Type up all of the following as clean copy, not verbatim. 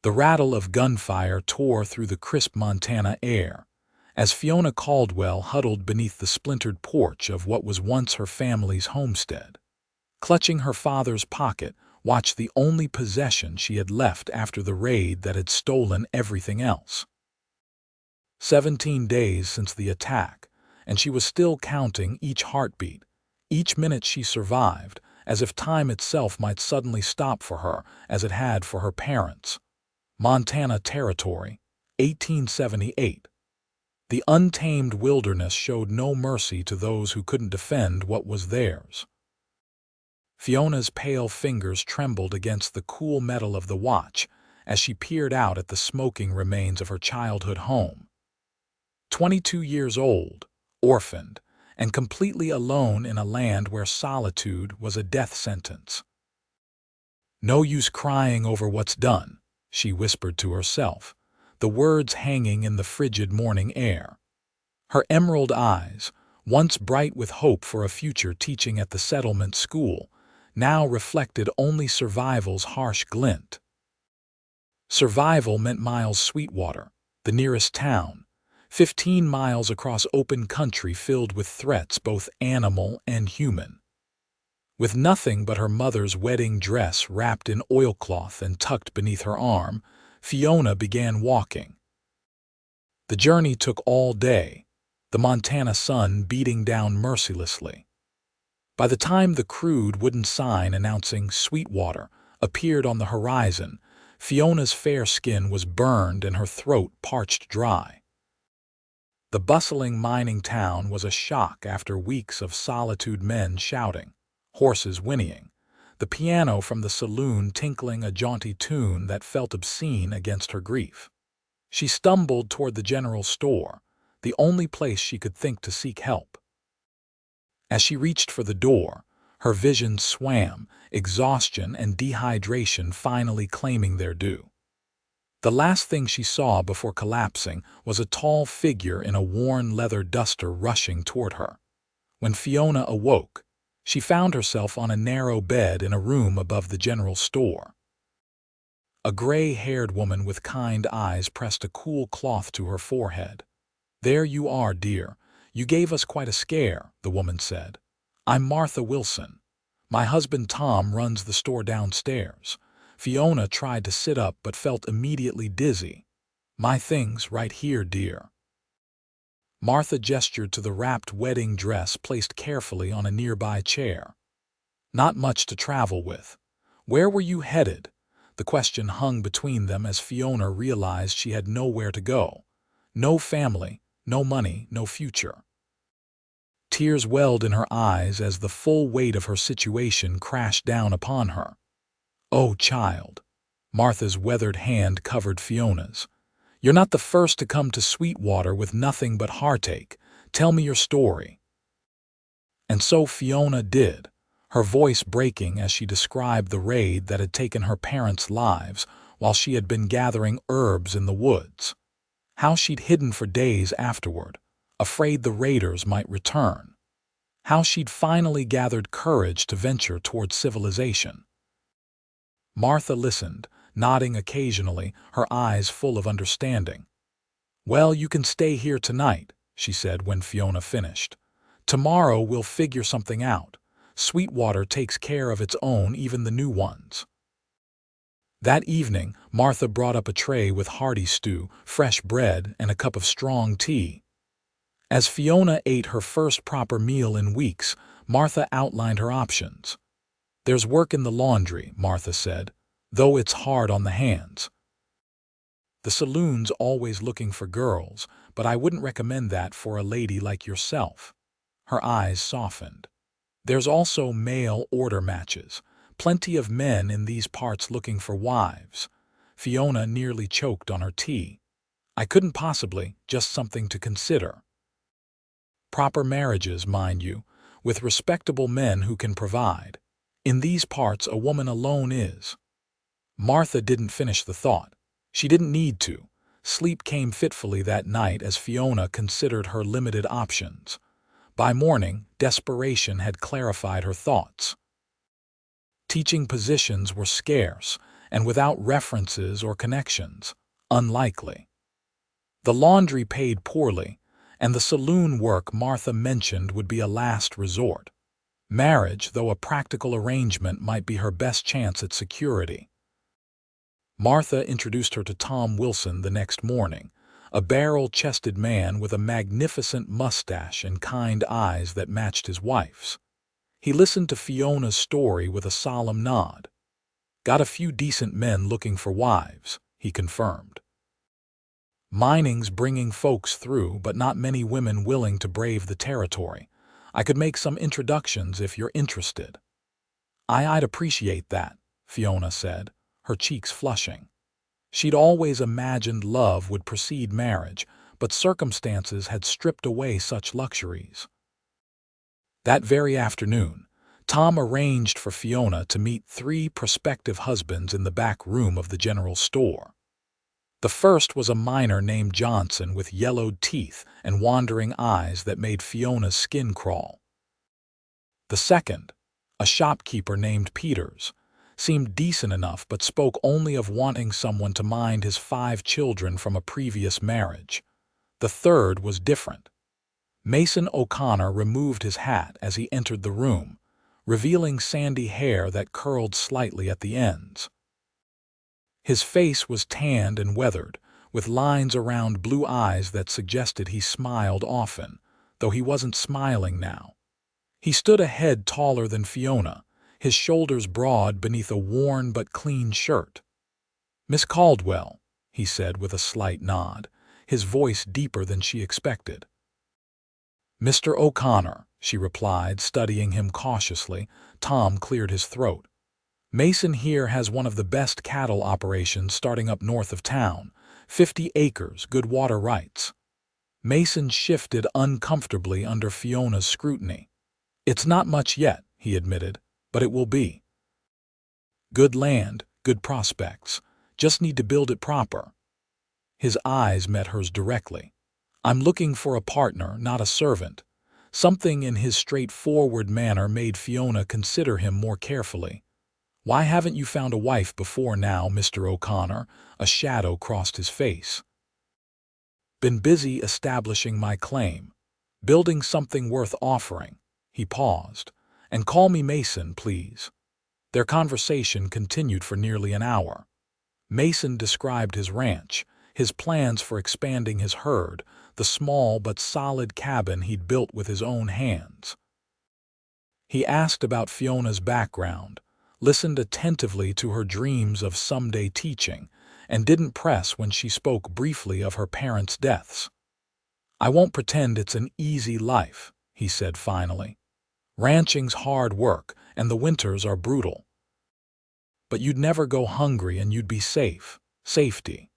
The rattle of gunfire tore through the crisp Montana air, as Fiona Caldwell huddled beneath the splintered porch of what was once her family's homestead. Clutching her father's pocket, watched the only possession she had left after the raid that had stolen everything else. 17 days since the attack, and she was still counting each heartbeat, each minute she survived, as if time itself might suddenly stop for her as it had for her parents. Montana Territory, 1878. The untamed wilderness showed no mercy to those who couldn't defend what was theirs. Fiona's pale fingers trembled against the cool metal of the watch as she peered out at the smoking remains of her childhood home. 22 years old, orphaned, and completely alone in a land where solitude was a death sentence. "No use crying over what's done," she whispered to herself, the words hanging in the frigid morning air. Her emerald eyes, once bright with hope for a future teaching at the settlement school, now reflected only survival's harsh glint. Survival meant Miles Sweetwater, the nearest town, 15 miles across open country filled with threats both animal and human. With nothing but her mother's wedding dress wrapped in oilcloth and tucked beneath her arm, Fiona began walking. The journey took all day, the Montana sun beating down mercilessly. By the time the crude wooden sign announcing Sweetwater appeared on the horizon, Fiona's fair skin was burned and her throat parched dry. The bustling mining town was a shock after weeks of solitude, men shouting, horses whinnying, the piano from the saloon tinkling a jaunty tune that felt obscene against her grief. She stumbled toward the general store, the only place she could think to seek help. As she reached for the door, her vision swam, exhaustion and dehydration finally claiming their due. The last thing she saw before collapsing was a tall figure in a worn leather duster rushing toward her. When Fiona awoke, she found herself on a narrow bed in a room above the general store. A gray-haired woman with kind eyes pressed a cool cloth to her forehead. "There you are, dear. You gave us quite a scare," the woman said. "I'm Martha Wilson. My husband Tom runs the store downstairs." Fiona tried to sit up but felt immediately dizzy. "My things right here, dear." Martha gestured to the wrapped wedding dress placed carefully on a nearby chair. "Not much to travel with. Where were you headed?" The question hung between them as Fiona realized she had nowhere to go. No family, no money, no future. Tears welled in her eyes as the full weight of her situation crashed down upon her. "Oh, child." Martha's weathered hand covered Fiona's. "You're not the first to come to Sweetwater with nothing but heartache. Tell me your story." And so Fiona did, her voice breaking as she described the raid that had taken her parents' lives while she had been gathering herbs in the woods. How she'd hidden for days afterward, afraid the raiders might return. How she'd finally gathered courage to venture toward civilization. Martha listened, nodding occasionally, her eyes full of understanding. "Well, you can stay here tonight," she said when Fiona finished. "Tomorrow we'll figure something out. Sweetwater takes care of its own, even the new ones." That evening, Martha brought up a tray with hearty stew, fresh bread, and a cup of strong tea. As Fiona ate her first proper meal in weeks, Martha outlined her options. "There's work in the laundry," Martha said, "though it's hard on the hands. The saloon's always looking for girls, but I wouldn't recommend that for a lady like yourself." Her eyes softened. "There's also mail order matches. Plenty of men in these parts looking for wives." Fiona nearly choked on her tea. "I couldn't possibly, just something to consider." Proper marriages, mind you, with respectable men who can provide. In these parts a woman alone is. Martha didn't finish the thought. She didn't need to. Sleep came fitfully that night as Fiona considered her limited options. By morning, desperation had clarified her thoughts. Teaching positions were scarce, and without references or connections. Unlikely. The laundry paid poorly, and the saloon work Martha mentioned would be a last resort. Marriage, though a practical arrangement, might be her best chance at security. Martha introduced her to Tom Wilson the next morning, a barrel-chested man with a magnificent mustache and kind eyes that matched his wife's. He listened to Fiona's story with a solemn nod. "Got a few decent men looking for wives," he confirmed. "Mining's bringing folks through, but not many women willing to brave the territory. I could make some introductions if you're interested." I'd appreciate that," Fiona said, her cheeks flushing. She'd always imagined love would precede marriage, but circumstances had stripped away such luxuries. That very afternoon, Tom arranged for Fiona to meet 3 prospective husbands in the back room of the general store. The first was a miner named Johnson with yellowed teeth and wandering eyes that made Fiona's skin crawl. The second, a shopkeeper named Peters, seemed decent enough but spoke only of wanting someone to mind his 5 children from a previous marriage. The third was different. Mason O'Connor removed his hat as he entered the room, revealing sandy hair that curled slightly at the ends. His face was tanned and weathered, with lines around blue eyes that suggested he smiled often, though he wasn't smiling now. He stood a head taller than Fiona, his shoulders broad beneath a worn but clean shirt. "Miss Caldwell," he said with a slight nod, his voice deeper than she expected. "Mr. O'Connor," she replied, studying him cautiously. Tom cleared his throat. "Mason here has one of the best cattle operations starting up north of town. 50 acres, good water rights." Mason shifted uncomfortably under Fiona's scrutiny. "It's not much yet," he admitted, "but it will be. Good land, good prospects. Just need to build it proper." His eyes met hers directly. "I'm looking for a partner, not a servant." Something in his straightforward manner made Fiona consider him more carefully. "Why haven't you found a wife before now, Mr. O'Connor?" A shadow crossed his face. "Been busy establishing my claim, building something worth offering." He paused. "And call me Mason, please." Their conversation continued for nearly an hour. Mason described his ranch, his plans for expanding his herd, the small but solid cabin he'd built with his own hands. He asked about Fiona's background, listened attentively to her dreams of someday teaching, and didn't press when she spoke briefly of her parents' deaths. "I won't pretend it's an easy life," he said finally. "Ranching's hard work, and the winters are brutal. But you'd never go hungry and you'd be safe. Safety."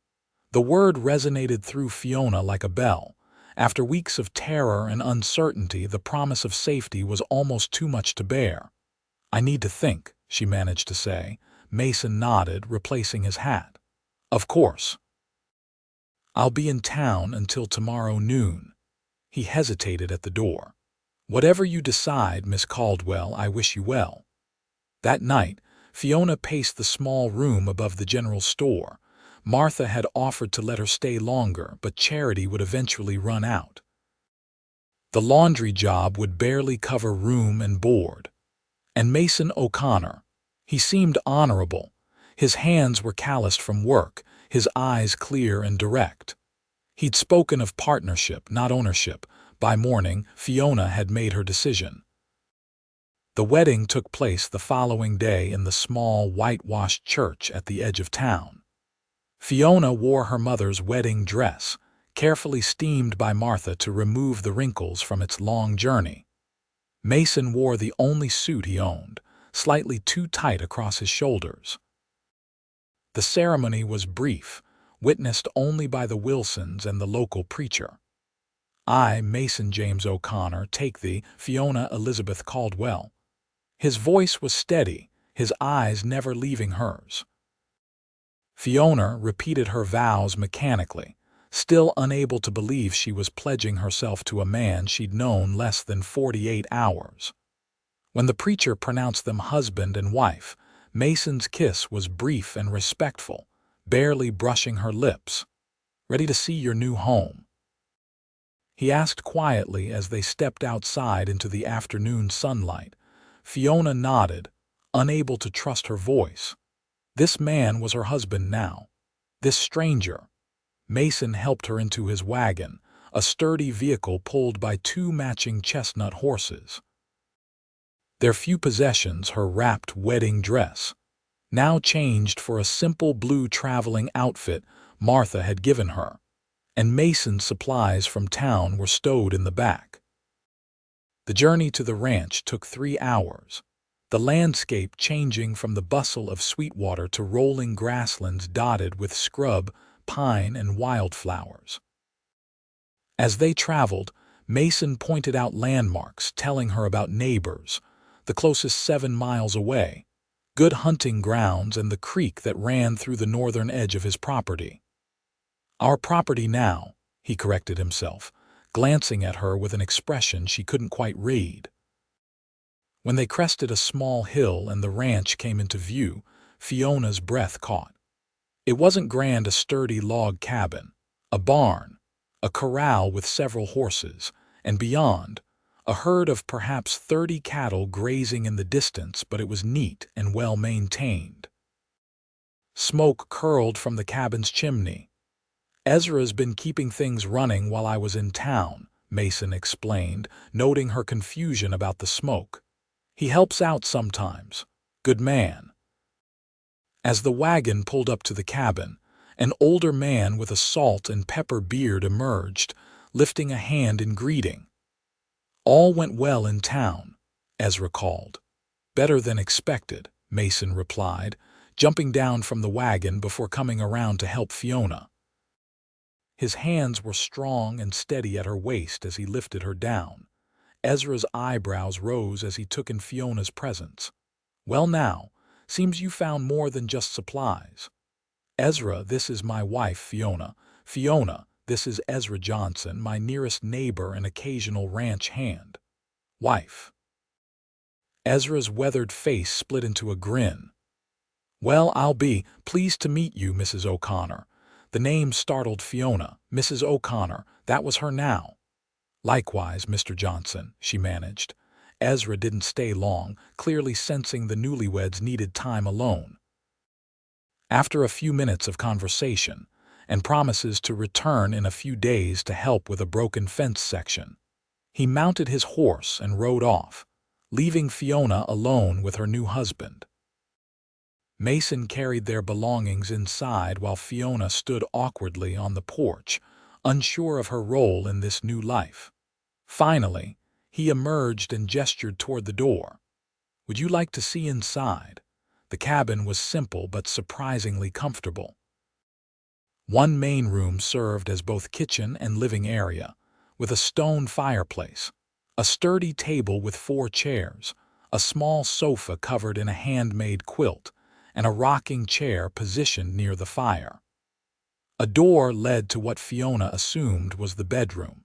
The word resonated through Fiona like a bell. After weeks of terror and uncertainty, the promise of safety was almost too much to bear. "I need to think," she managed to say. Mason nodded, replacing his hat. "Of course. I'll be in town until tomorrow noon." He hesitated at the door. "Whatever you decide, Miss Caldwell, I wish you well." That night, Fiona paced the small room above the general store. Martha had offered to let her stay longer, but charity would eventually run out. The laundry job would barely cover room and board. And Mason O'Connor, he seemed honorable. His hands were calloused from work, his eyes clear and direct. He'd spoken of partnership, not ownership. By morning, Fiona had made her decision. The wedding took place the following day in the small, whitewashed church at the edge of town. Fiona wore her mother's wedding dress, carefully steamed by Martha to remove the wrinkles from its long journey. Mason wore the only suit he owned, slightly too tight across his shoulders. The ceremony was brief, witnessed only by the Wilsons and the local preacher. "I, Mason James O'Connor, take thee, Fiona Elizabeth Caldwell." His voice was steady, his eyes never leaving hers. Fiona repeated her vows mechanically, still unable to believe she was pledging herself to a man she'd known less than 48 hours. When the preacher pronounced them husband and wife, Mason's kiss was brief and respectful, barely brushing her lips. "Ready to see your new home?" he asked quietly as they stepped outside into the afternoon sunlight. Fiona nodded, unable to trust her voice. This man was her husband now. This stranger. Mason helped her into his wagon, a sturdy vehicle pulled by two matching chestnut horses. Their few possessions, her wrapped wedding dress, now changed for a simple blue traveling outfit Martha had given her, and Mason's supplies from town were stowed in the back. The journey to the ranch took 3 hours, the landscape changing from the bustle of Sweetwater to rolling grasslands dotted with scrub, pine, and wildflowers. As they traveled, Mason pointed out landmarks, telling her about neighbors, the closest 7 miles away, good hunting grounds, and the creek that ran through the northern edge of his property. "Our property now," he corrected himself, glancing at her with an expression she couldn't quite read. When they crested a small hill and the ranch came into view, Fiona's breath caught. It wasn't grand, a sturdy log cabin, a barn, a corral with several horses, and beyond, a herd of perhaps 30 cattle grazing in the distance, but it was neat and well maintained. Smoke curled from the cabin's chimney. "Ezra's been keeping things running while I was in town," Mason explained, noting her confusion about the smoke. "He helps out sometimes. Good man." As the wagon pulled up to the cabin, an older man with a salt and pepper beard emerged, lifting a hand in greeting. "All went well in town," Ezra called. "Better than expected," Mason replied, jumping down from the wagon before coming around to help Fiona. His hands were strong and steady at her waist as he lifted her down. Ezra's eyebrows rose as he took in Fiona's presence. "Well now, seems you found more than just supplies." "Ezra, this is my wife, Fiona. Fiona, this is Ezra Johnson, my nearest neighbor and occasional ranch hand." "Wife." Ezra's weathered face split into a grin. "Well, I'll be pleased to meet you, Mrs. O'Connor." The name startled Fiona. Mrs. O'Connor, that was her now. "Likewise, Mr. Johnson," she managed. Ezra didn't stay long, clearly sensing the newlyweds needed time alone. After a few minutes of conversation, and promises to return in a few days to help with a broken fence section, he mounted his horse and rode off, leaving Fiona alone with her new husband. Mason carried their belongings inside while Fiona stood awkwardly on the porch, unsure of her role in this new life. Finally, he emerged and gestured toward the door. "Would you like to see inside?" The cabin was simple but surprisingly comfortable. One main room served as both kitchen and living area, with a stone fireplace, a sturdy table with 4 chairs, a small sofa covered in a handmade quilt, and a rocking chair positioned near the fire. A door led to what Fiona assumed was the bedroom.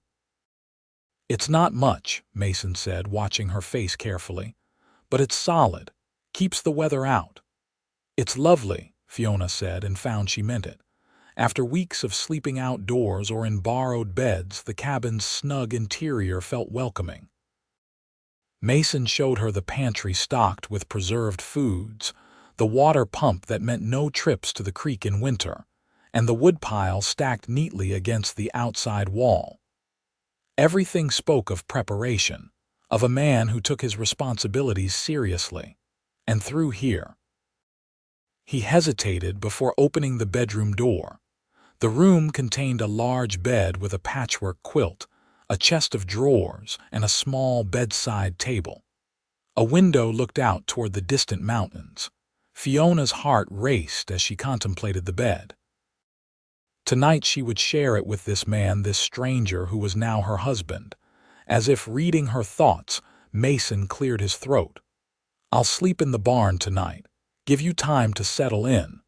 "It's not much," Mason said, watching her face carefully, "but it's solid, keeps the weather out." "It's lovely," Fiona said, and found she meant it. After weeks of sleeping outdoors or in borrowed beds, the cabin's snug interior felt welcoming. Mason showed her the pantry stocked with preserved foods, the water pump that meant no trips to the creek in winter, and the woodpile stacked neatly against the outside wall. Everything spoke of preparation, of a man who took his responsibilities seriously. "And through here." He hesitated before opening the bedroom door. The room contained a large bed with a patchwork quilt, a chest of drawers, and a small bedside table. A window looked out toward the distant mountains. Fiona's heart raced as she contemplated the bed. Tonight she would share it with this man, this stranger who was now her husband. As if reading her thoughts, Mason cleared his throat. "I'll sleep in the barn tonight. Give you time to settle in."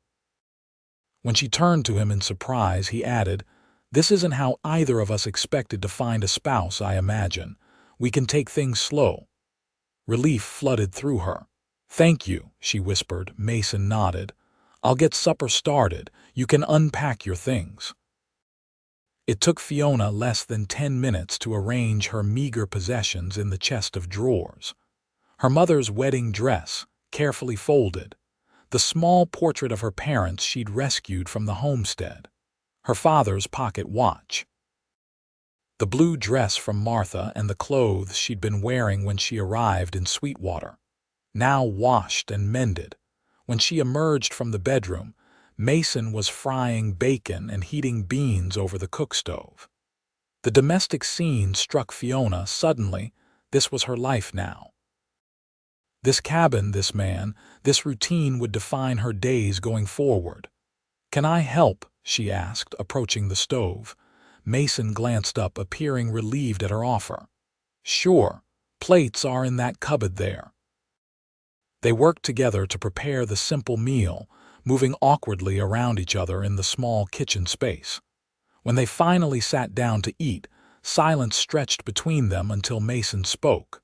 When she turned to him in surprise, he added, "This isn't how either of us expected to find a spouse, I imagine. We can take things slow." Relief flooded through her. "Thank you," she whispered. Mason nodded. "I'll get supper started. You can unpack your things." It took Fiona less than 10 minutes to arrange her meager possessions in the chest of drawers. Her mother's wedding dress, carefully folded, the small portrait of her parents she'd rescued from the homestead, her father's pocket watch, the blue dress from Martha, and the clothes she'd been wearing when she arrived in Sweetwater, now washed and mended. When she emerged from the bedroom, Mason was frying bacon and heating beans over the cook stove. The domestic scene struck Fiona suddenly. This was her life now. This cabin, this man, this routine would define her days going forward. "Can I help?" she asked, approaching the stove. Mason glanced up, appearing relieved at her offer. "Sure, plates are in that cupboard there." They worked together to prepare the simple meal, moving awkwardly around each other in the small kitchen space. When they finally sat down to eat, silence stretched between them until Mason spoke.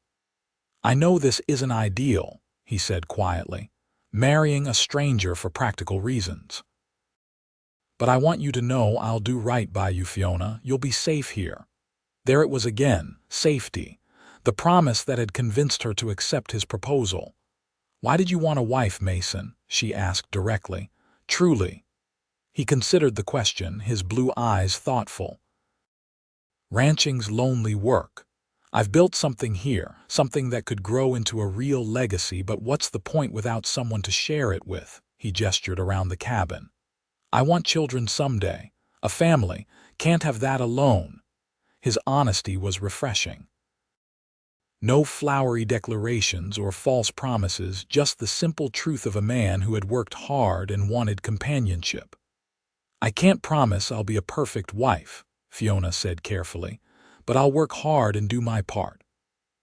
"I know this isn't ideal," he said quietly, "marrying a stranger for practical reasons. But I want you to know I'll do right by you, Fiona. You'll be safe here." There it was again, safety, the promise that had convinced her to accept his proposal. "Why did you want a wife, Mason?" she asked directly. "Truly." He considered the question, his blue eyes thoughtful. "Ranching's lonely work. I've built something here, something that could grow into a real legacy, but what's the point without someone to share it with?" He gestured around the cabin. "I want children someday. A family. Can't have that alone." His honesty was refreshing. No flowery declarations or false promises, just the simple truth of a man who had worked hard and wanted companionship. "I can't promise I'll be a perfect wife," Fiona said carefully, "but I'll work hard and do my part."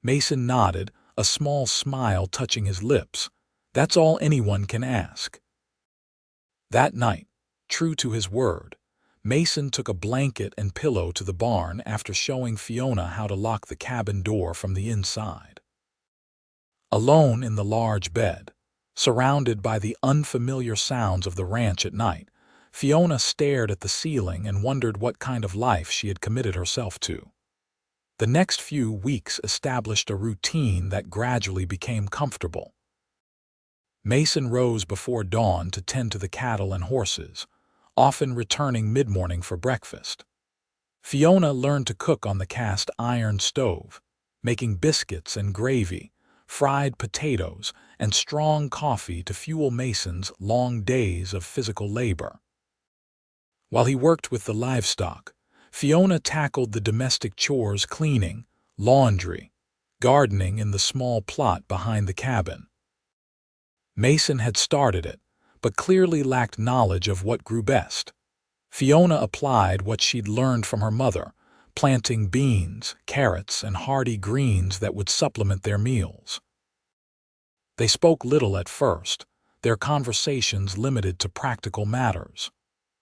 Mason nodded, a small smile touching his lips. "That's all anyone can ask." That night, true to his word, Mason took a blanket and pillow to the barn after showing Fiona how to lock the cabin door from the inside. Alone in the large bed, surrounded by the unfamiliar sounds of the ranch at night, Fiona stared at the ceiling and wondered what kind of life she had committed herself to. The next few weeks established a routine that gradually became comfortable. Mason rose before dawn to tend to the cattle and horses, often returning mid-morning for breakfast. Fiona learned to cook on the cast iron stove, making biscuits and gravy, fried potatoes, and strong coffee to fuel Mason's long days of physical labor. While he worked with the livestock, Fiona tackled the domestic chores: cleaning, laundry, gardening in the small plot behind the cabin. Mason had started it, but clearly lacked knowledge of what grew best. Fiona applied what she'd learned from her mother, planting beans, carrots, and hardy greens that would supplement their meals. They spoke little at first, their conversations limited to practical matters.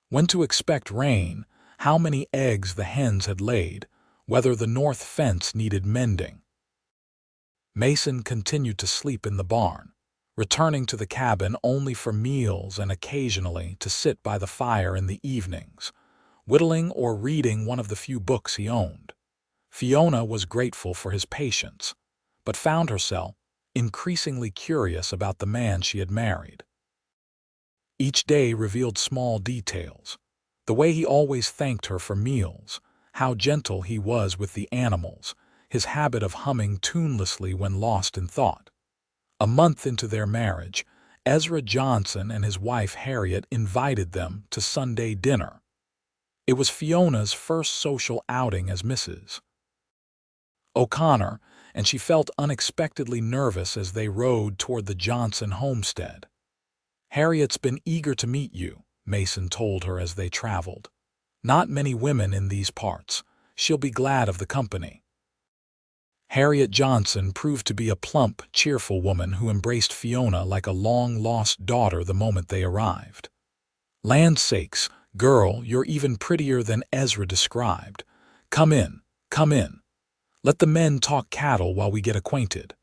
When to expect rain, how many eggs the hens had laid, whether the north fence needed mending. Mason continued to sleep in the barn, returning to the cabin only for meals and occasionally to sit by the fire in the evenings, whittling or reading one of the few books he owned. Fiona was grateful for his patience, but found herself increasingly curious about the man she had married. Each day revealed small details: the way he always thanked her for meals, how gentle he was with the animals, his habit of humming tunelessly when lost in thought. A month into their marriage, Ezra Johnson and his wife Harriet invited them to Sunday dinner. It was Fiona's first social outing as Mrs. O'Connor, and she felt unexpectedly nervous as they rode toward the Johnson homestead. "Harriet's been eager to meet you," Mason told her as they traveled. "Not many women in these parts. She'll be glad of the company." Harriet Johnson proved to be a plump, cheerful woman who embraced Fiona like a long-lost daughter the moment they arrived. "Land's sakes, girl, you're even prettier than Ezra described. Come in, come in. Let the men talk cattle while we get acquainted."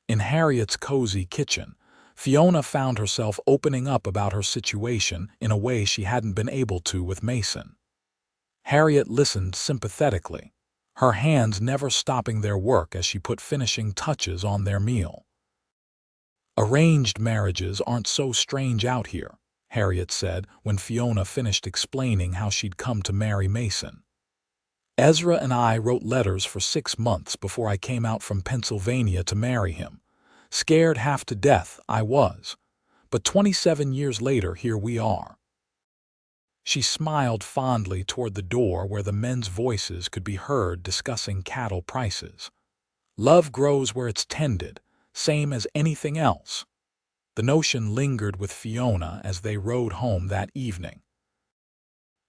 In Harriet's cozy kitchen, Fiona found herself opening up about her situation in a way she hadn't been able to with Mason. Harriet listened sympathetically, her hands never stopping their work as she put finishing touches on their meal. "Arranged marriages aren't so strange out here," Harriet said when Fiona finished explaining how she'd come to marry Mason. "Ezra and I wrote letters for 6 months before I came out from Pennsylvania to marry him. Scared half to death, I was. But 27 years later, here we are." She smiled fondly toward the door where the men's voices could be heard discussing cattle prices. Love grows where it's tended, same as anything else. The notion lingered with Fiona as they rode home that evening.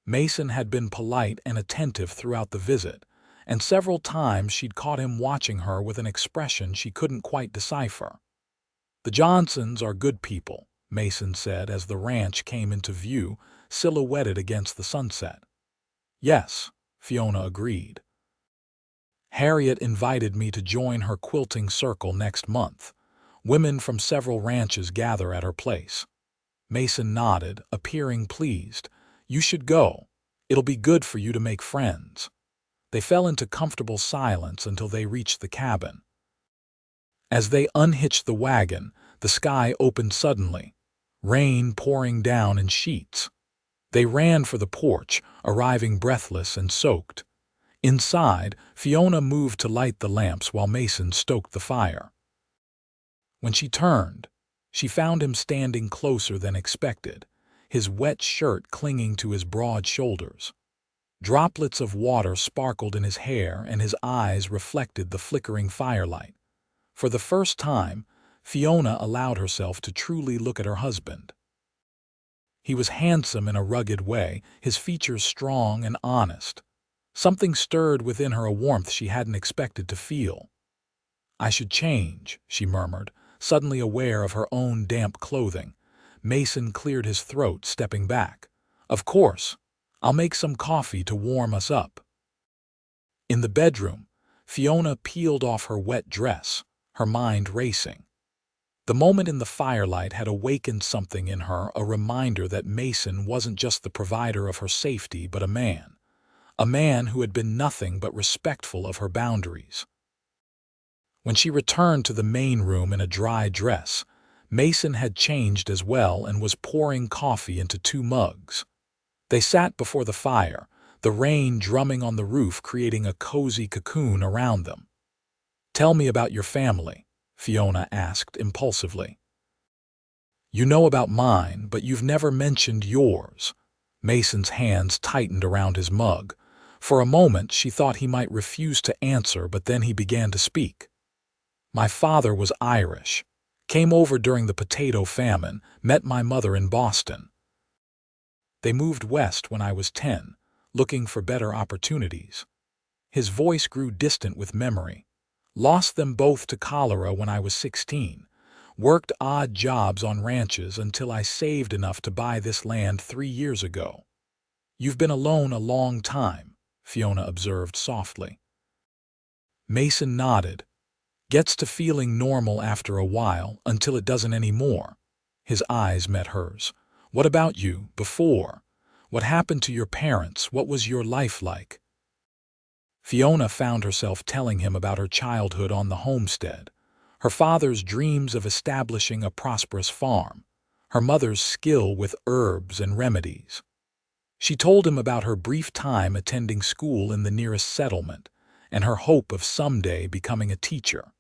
Mason had been polite and attentive throughout the visit, and several times she'd caught him watching her with an expression she couldn't quite decipher. "The Johnsons are good people," Mason said as the ranch came into view, silhouetted against the sunset. "Yes," Fiona agreed. "Harriet invited me to join her quilting circle next month. Women from several ranches gather at her place." Mason nodded, appearing pleased. "You should go. It'll be good for you to make friends." They fell into comfortable silence until they reached the cabin. As they unhitched the wagon, the sky opened suddenly, rain pouring down in sheets. They ran for the porch, arriving breathless and soaked. Inside, Fiona moved to light the lamps while Mason stoked the fire. When she turned, she found him standing closer than expected, his wet shirt clinging to his broad shoulders. Droplets of water sparkled in his hair and his eyes reflected the flickering firelight. For the first time, Fiona allowed herself to truly look at her husband. He was handsome in a rugged way, his features strong and honest. Something stirred within her, a warmth she hadn't expected to feel. "I should change," she murmured, suddenly aware of her own damp clothing. Mason cleared his throat, stepping back. "Of course. I'll make some coffee to warm us up." In the bedroom, Fiona peeled off her wet dress, her mind racing. The moment in the firelight had awakened something in her, a reminder that Mason wasn't just the provider of her safety, but a man who had been nothing but respectful of her boundaries. When she returned to the main room in a dry dress, Mason had changed as well and was pouring coffee into 2 mugs. They sat before the fire, the rain drumming on the roof creating a cozy cocoon around them. "Tell me about your family," Fiona asked impulsively. "You know about mine, but you've never mentioned yours." Mason's hands tightened around his mug. For a moment she thought he might refuse to answer, but then he began to speak. "My father was Irish. Came over during the potato famine, met my mother in Boston. They moved west when I was 10, looking for better opportunities." His voice grew distant with memory. "Lost them both to cholera when I was 16. Worked odd jobs on ranches until I saved enough to buy this land 3 years ago." "You've been alone a long time," Fiona observed softly. Mason nodded. "Gets to feeling normal after a while, until it doesn't anymore." His eyes met hers. "What about you, before? What happened to your parents? What was your life like?" Fiona found herself telling him about her childhood on the homestead, her father's dreams of establishing a prosperous farm, her mother's skill with herbs and remedies. She told him about her brief time attending school in the nearest settlement and her hope of someday becoming a teacher.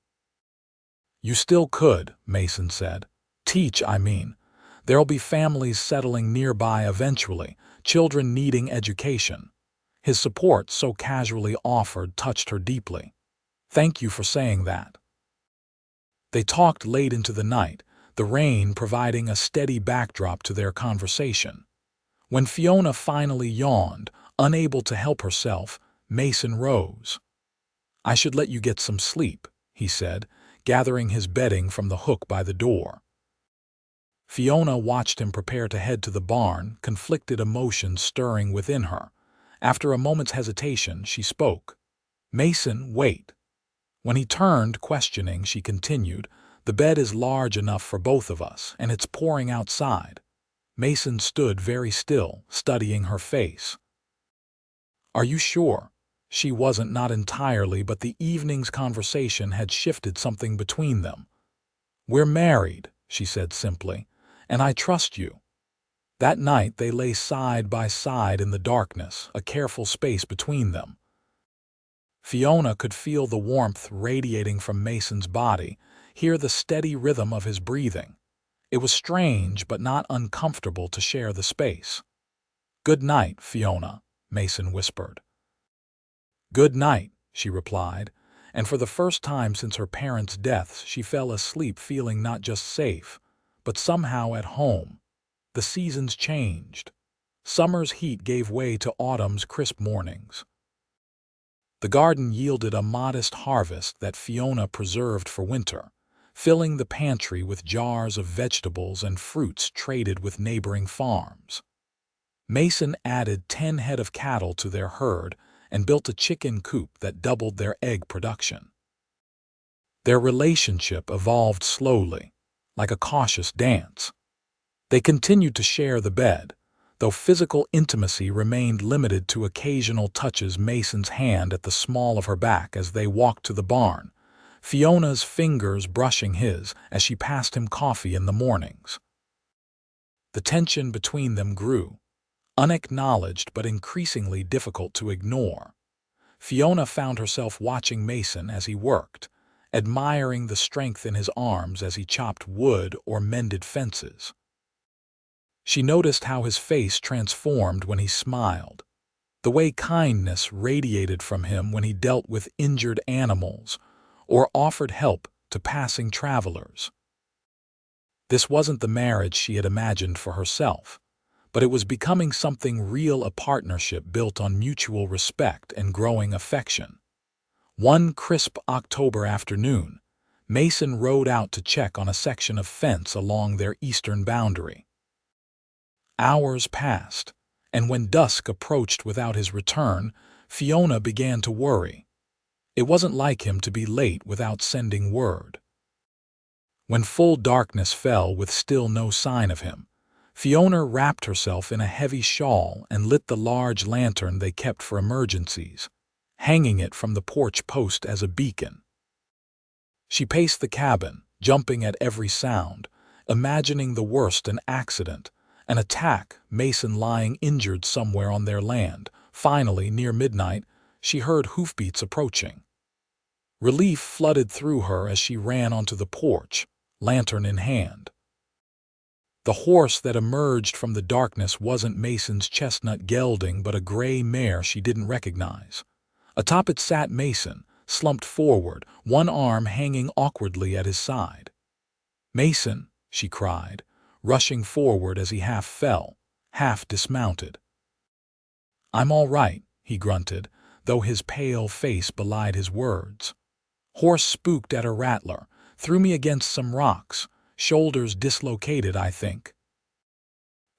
"You still could," Mason said. "Teach, I mean. There'll be families settling nearby eventually, children needing education." His support, so casually offered, touched her deeply. "Thank you for saying that." They talked late into the night, the rain providing a steady backdrop to their conversation. When Fiona finally yawned, unable to help herself, Mason rose. "I should let you get some sleep," he said, gathering his bedding from the hook by the door. Fiona watched him prepare to head to the barn, conflicted emotions stirring within her. After a moment's hesitation, she spoke. "Mason, wait." When he turned, questioning, she continued, The bed is large enough for both of us, and it's pouring outside. Mason stood very still, studying her face. Are you sure? She wasn't, not entirely, but the evening's conversation had shifted something between them. We're married, she said simply, and I trust you. That night they lay side by side in the darkness, a careful space between them. Fiona could feel the warmth radiating from Mason's body, hear the steady rhythm of his breathing. It was strange but not uncomfortable to share the space. "Good night, Fiona," Mason whispered. "Good night," she replied, and for the first time since her parents' deaths she fell asleep feeling not just safe, but somehow at home. The seasons changed. Summer's heat gave way to autumn's crisp mornings. The garden yielded a modest harvest that Fiona preserved for winter, filling the pantry with jars of vegetables and fruits traded with neighboring farms. Mason added 10 head of cattle to their herd and built a chicken coop that doubled their egg production. Their relationship evolved slowly, like a cautious dance. They continued to share the bed, though physical intimacy remained limited to occasional touches. Mason's hand at the small of her back as they walked to the barn, Fiona's fingers brushing his as she passed him coffee in the mornings. The tension between them grew, unacknowledged but increasingly difficult to ignore. Fiona found herself watching Mason as he worked, admiring the strength in his arms as he chopped wood or mended fences. She noticed how his face transformed when he smiled, the way kindness radiated from him when he dealt with injured animals or offered help to passing travelers. This wasn't the marriage she had imagined for herself, but it was becoming something real, a partnership built on mutual respect and growing affection. One crisp October afternoon, Mason rode out to check on a section of fence along their eastern boundary. Hours passed, and when dusk approached without his return, Fiona began to worry. It wasn't like him to be late without sending word. When full darkness fell with still no sign of him, Fiona wrapped herself in a heavy shawl and lit the large lantern they kept for emergencies, hanging it from the porch post as a beacon. She paced the cabin, jumping at every sound, imagining the worst: an accident, an attack, Mason lying injured somewhere on their land. Finally, near midnight, she heard hoofbeats approaching. Relief flooded through her as she ran onto the porch, lantern in hand. The horse that emerged from the darkness wasn't Mason's chestnut gelding, but a gray mare she didn't recognize. Atop it sat Mason, slumped forward, one arm hanging awkwardly at his side. "Mason," she cried, rushing forward as he half fell, half dismounted. "I'm all right," he grunted, though his pale face belied his words. "Horse spooked at a rattler, threw me against some rocks, shoulders dislocated, I think."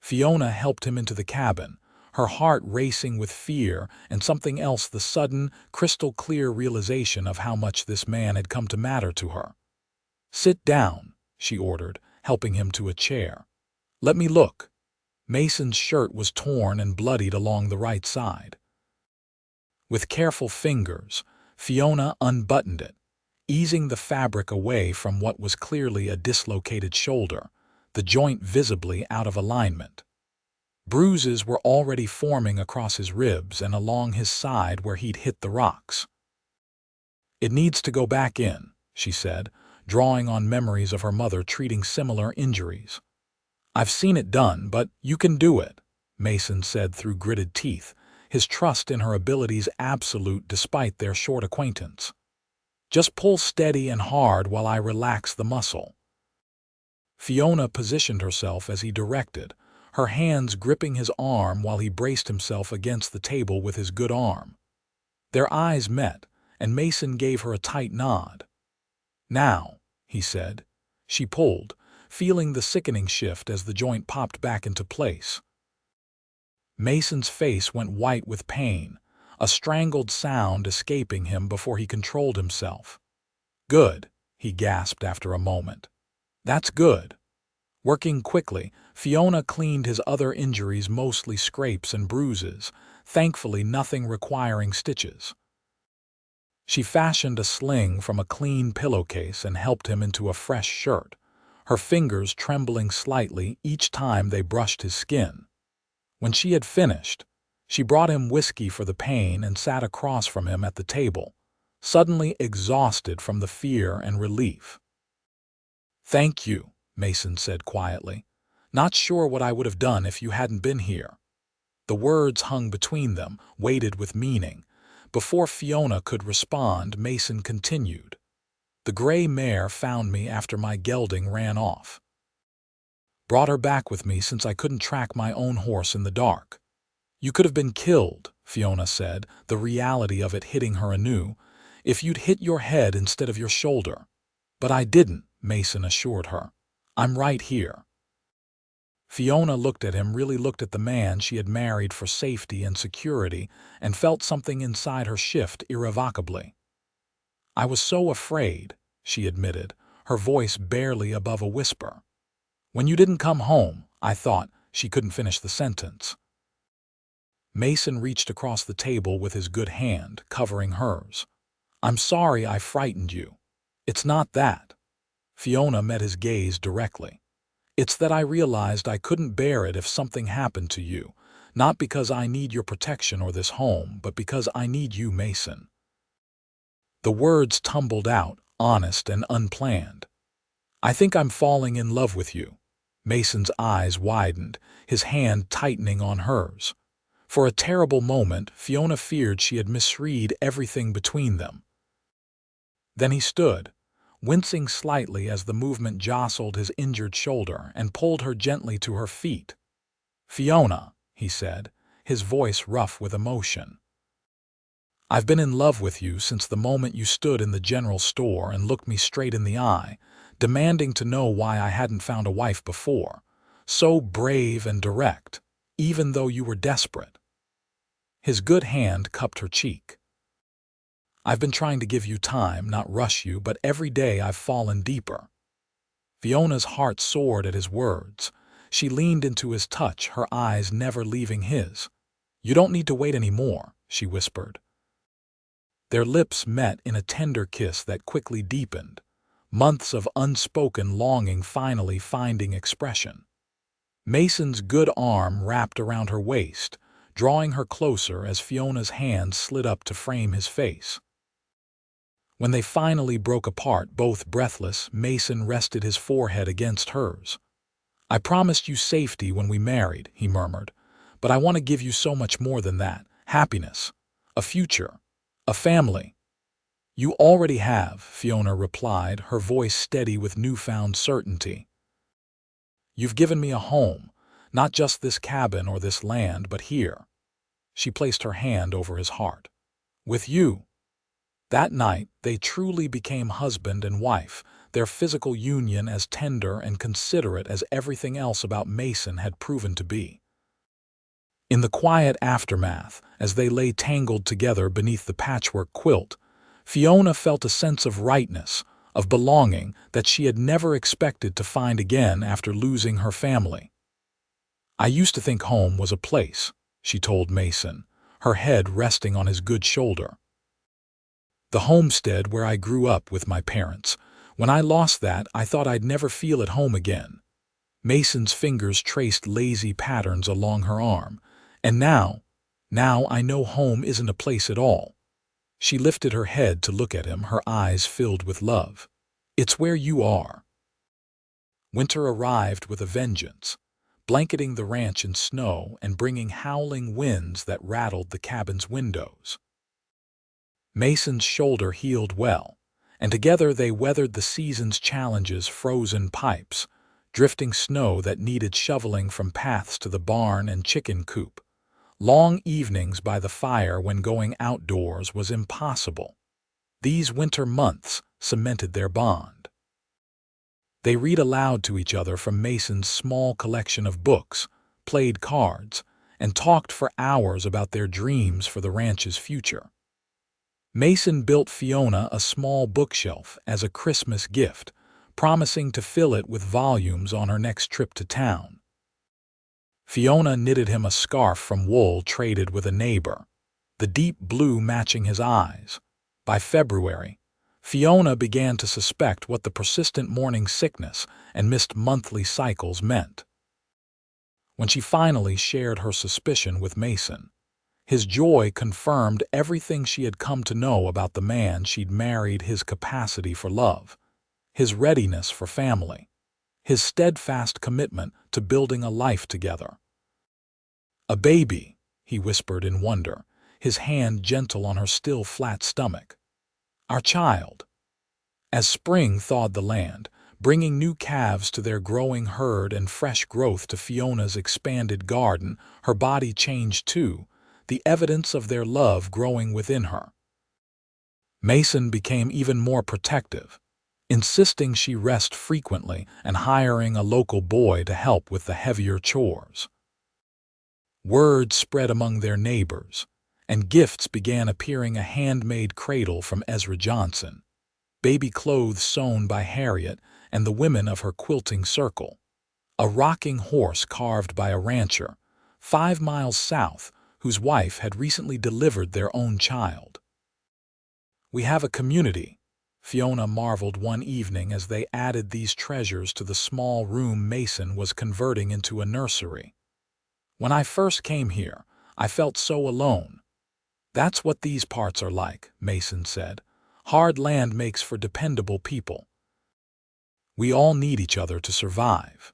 Fiona helped him into the cabin, her heart racing with fear and something else, the sudden, crystal-clear realization of how much this man had come to matter to her. "Sit down," she ordered, helping him to a chair. "Let me look." Mason's shirt was torn and bloodied along the right side. With careful fingers, Fiona unbuttoned it, easing the fabric away from what was clearly a dislocated shoulder, the joint visibly out of alignment. Bruises were already forming across his ribs and along his side where he'd hit the rocks. "It needs to go back in," she said, drawing on memories of her mother treating similar injuries. "I've seen it done, but you can do it," Mason said through gritted teeth, his trust in her abilities absolute despite their short acquaintance. "Just pull steady and hard while I relax the muscle." Fiona positioned herself as he directed, her hands gripping his arm while he braced himself against the table with his good arm. Their eyes met, and Mason gave her a tight nod. "Now," he said. She pulled, feeling the sickening shift as the joint popped back into place. Mason's face went white with pain, a strangled sound escaping him before he controlled himself. "Good," he gasped after a moment. That's good. Working quickly, Fiona cleaned his other injuries, mostly scrapes and bruises, thankfully nothing requiring stitches. She fashioned a sling from a clean pillowcase and helped him into a fresh shirt, her fingers trembling slightly each time they brushed his skin. When she had finished, she brought him whiskey for the pain and sat across from him at the table, suddenly exhausted from the fear and relief. "Thank you," Mason said quietly. "Not sure what I would have done if you hadn't been here." The words hung between them, weighted with meaning. Before Fiona could respond, Mason continued. "The gray mare found me after my gelding ran off. Brought her back with me since I couldn't track my own horse in the dark." "You could have been killed," Fiona said, the reality of it hitting her anew, "if you'd hit your head instead of your shoulder." "But I didn't," Mason assured her. "I'm right here." Fiona looked at him, really looked at the man she had married for safety and security, and felt something inside her shift irrevocably. "I was so afraid," she admitted, her voice barely above a whisper. "When you didn't come home, I thought—" She couldn't finish the sentence. Mason reached across the table with his good hand, covering hers. "I'm sorry I frightened you." "It's not that." Fiona met his gaze directly. "It's that I realized I couldn't bear it if something happened to you, not because I need your protection or this home, but because I need you, Mason." The words tumbled out, honest and unplanned. "I think I'm falling in love with you." Mason's eyes widened, his hand tightening on hers. For a terrible moment, Fiona feared she had misread everything between them. Then he stood, wincing slightly as the movement jostled his injured shoulder and pulled her gently to her feet. "Fiona," he said, his voice rough with emotion. "I've been in love with you since the moment you stood in the general store and looked me straight in the eye, demanding to know why I hadn't found a wife before. So brave and direct, even though you were desperate." His good hand cupped her cheek. "I've been trying to give you time, not rush you, but every day I've fallen deeper." Fiona's heart soared at his words. She leaned into his touch, her eyes never leaving his. "You don't need to wait anymore," she whispered. Their lips met in a tender kiss that quickly deepened, months of unspoken longing finally finding expression. Mason's good arm wrapped around her waist, drawing her closer as Fiona's hand slid up to frame his face. When they finally broke apart, both breathless, Mason rested his forehead against hers. "I promised you safety when we married," he murmured, "but I want to give you so much more than that. Happiness, a future, a family." "You already have," Fiona replied, her voice steady with newfound certainty. "You've given me a home, not just this cabin or this land, but here." She placed her hand over his heart. "With you." That night, they truly became husband and wife, their physical union as tender and considerate as everything else about Mason had proven to be. In the quiet aftermath, as they lay tangled together beneath the patchwork quilt, Fiona felt a sense of rightness, of belonging that she had never expected to find again after losing her family. "I used to think home was a place," she told Mason, her head resting on his good shoulder. "The homestead where I grew up with my parents. When I lost that, I thought I'd never feel at home again." Mason's fingers traced lazy patterns along her arm. "And now I know home isn't a place at all." She lifted her head to look at him, her eyes filled with love. "It's where you are." Winter arrived with a vengeance, blanketing the ranch in snow and bringing howling winds that rattled the cabin's windows. Mason's shoulder healed well, and together they weathered the season's challenges: frozen pipes, drifting snow that needed shoveling from paths to the barn and chicken coop, long evenings by the fire when going outdoors was impossible. These winter months cemented their bond. They read aloud to each other from Mason's small collection of books, played cards, and talked for hours about their dreams for the ranch's future. Mason built Fiona a small bookshelf as a Christmas gift, promising to fill it with volumes on her next trip to town. Fiona knitted him a scarf from wool traded with a neighbor, the deep blue matching his eyes. By February, Fiona began to suspect what the persistent morning sickness and missed monthly cycles meant. When she finally shared her suspicion with Mason, his joy confirmed everything she had come to know about the man she'd married: his capacity for love, his readiness for family, his steadfast commitment to building a life together. "A baby," he whispered in wonder, his hand gentle on her still flat stomach. "Our child." As spring thawed the land, bringing new calves to their growing herd and fresh growth to Fiona's expanded garden, her body changed too, the evidence of their love growing within her. Mason became even more protective, insisting she rest frequently and hiring a local boy to help with the heavier chores. Word spread among their neighbors, and gifts began appearing: a handmade cradle from Ezra Johnson, baby clothes sewn by Harriet and the women of her quilting circle, a rocking horse carved by a rancher 5 miles south whose wife had recently delivered their own child. "We have a community," Fiona marveled one evening as they added these treasures to the small room Mason was converting into a nursery. "When I first came here, I felt so alone." "That's what these parts are like," Mason said. "Hard land makes for dependable people. We all need each other to survive."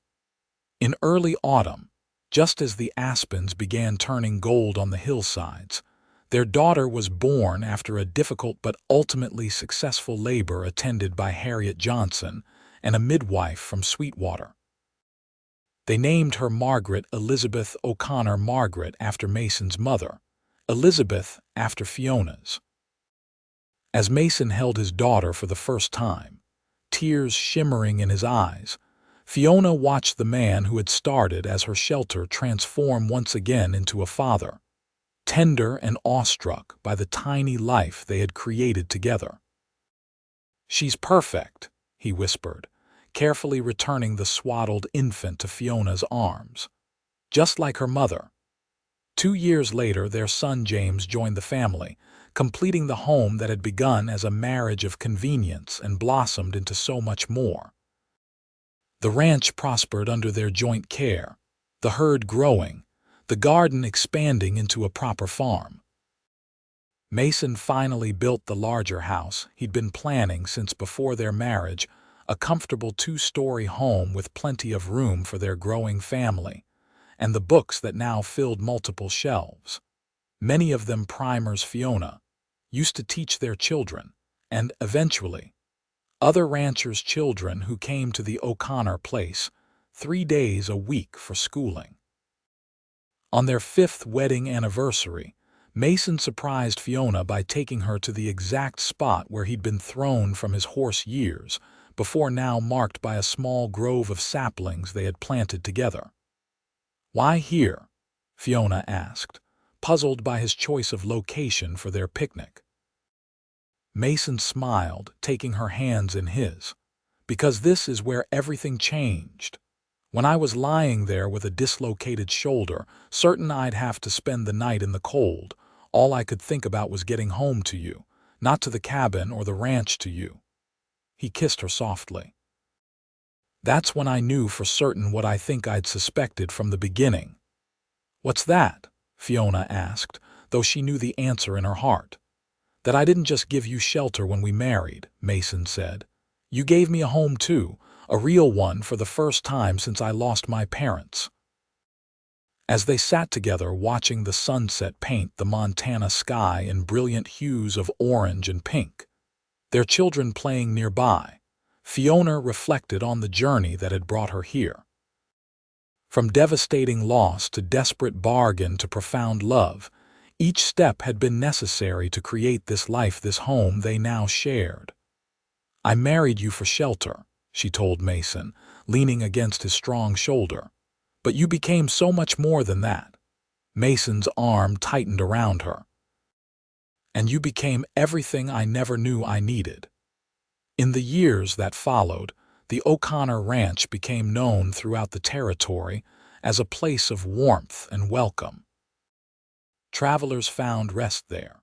In early autumn, just as the aspens began turning gold on the hillsides, their daughter was born after a difficult but ultimately successful labor attended by Harriet Johnson and a midwife from Sweetwater. They named her Margaret Elizabeth O'Connor, Margaret after Mason's mother, Elizabeth after Fiona's. As Mason held his daughter for the first time, tears shimmering in his eyes, Fiona watched the man who had started as her shelter transform once again into a father, tender and awestruck by the tiny life they had created together. "She's perfect," he whispered, carefully returning the swaddled infant to Fiona's arms. "Just like her mother." 2 years later, their son James joined the family, completing the home that had begun as a marriage of convenience and blossomed into so much more. The ranch prospered under their joint care, the herd growing, the garden expanding into a proper farm. Mason finally built the larger house he'd been planning since before their marriage, a comfortable 2-story home with plenty of room for their growing family, and the books that now filled multiple shelves, many of them primers Fiona used to teach their children, and, eventually, other ranchers' children who came to the O'Connor place 3 days a week for schooling. On their 5th wedding anniversary, Mason surprised Fiona by taking her to the exact spot where he'd been thrown from his horse years before, now marked by a small grove of saplings they had planted together. "Why here?" Fiona asked, puzzled by his choice of location for their picnic. Mason smiled, taking her hands in his. "Because this is where everything changed. When I was lying there with a dislocated shoulder, certain I'd have to spend the night in the cold, all I could think about was getting home to you, not to the cabin or the ranch, to you." He kissed her softly. "That's when I knew for certain what I think I'd suspected from the beginning." "What's that?" Fiona asked, though she knew the answer in her heart. "That I didn't just give you shelter when we married," Mason said. "You gave me a home too, a real one, for the first time since I lost my parents." As they sat together watching the sunset paint the Montana sky in brilliant hues of orange and pink, their children playing nearby, Fiona reflected on the journey that had brought her here. From devastating loss to desperate bargain to profound love, each step had been necessary to create this life, this home they now shared. "I married you for shelter," she told Mason, leaning against his strong shoulder. "But you became so much more than that." Mason's arm tightened around her. and you became everything I never knew I needed. In the years that followed, the O'Connor Ranch became known throughout the territory as a place of warmth and welcome. Travelers found rest there.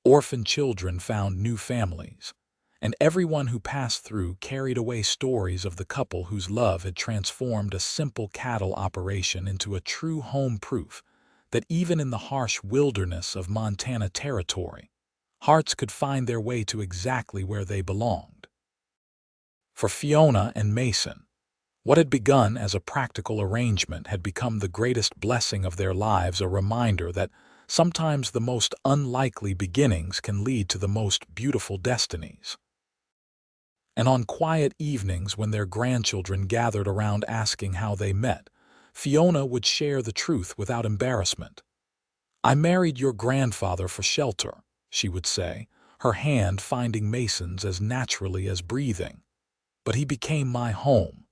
Orphan children found new families, and everyone who passed through carried away stories of the couple whose love had transformed a simple cattle operation into a true home, proof that even in the harsh wilderness of Montana territory, hearts could find their way to exactly where they belonged. For Fiona and Mason, what had begun as a practical arrangement had become the greatest blessing of their lives, a reminder that sometimes the most unlikely beginnings can lead to the most beautiful destinies. And on quiet evenings when their grandchildren gathered around asking how they met, Fiona would share the truth without embarrassment. "I married your grandfather for shelter," she would say, her hand finding Mason's as naturally as breathing. "But he became my home,